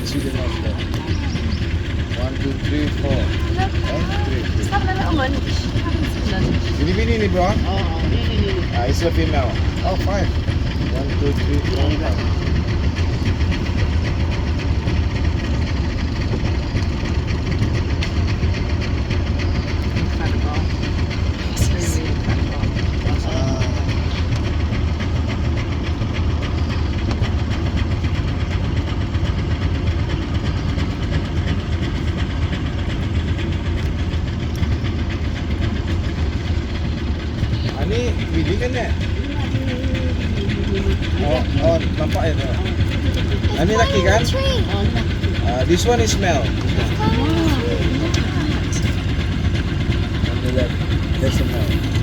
can see the notes there. 1, 2, 3, 4. Okay, 3. Saan na naman? Bini-bini ni bro? Oo, hindi. It's a female. Oh, fine. 1, 2, 3, 4, 5. Incredible. It's really incredible. Ani, pili ka na. Oh, nampak ya. Ani laki kan? This one is male. On the left. That's a male.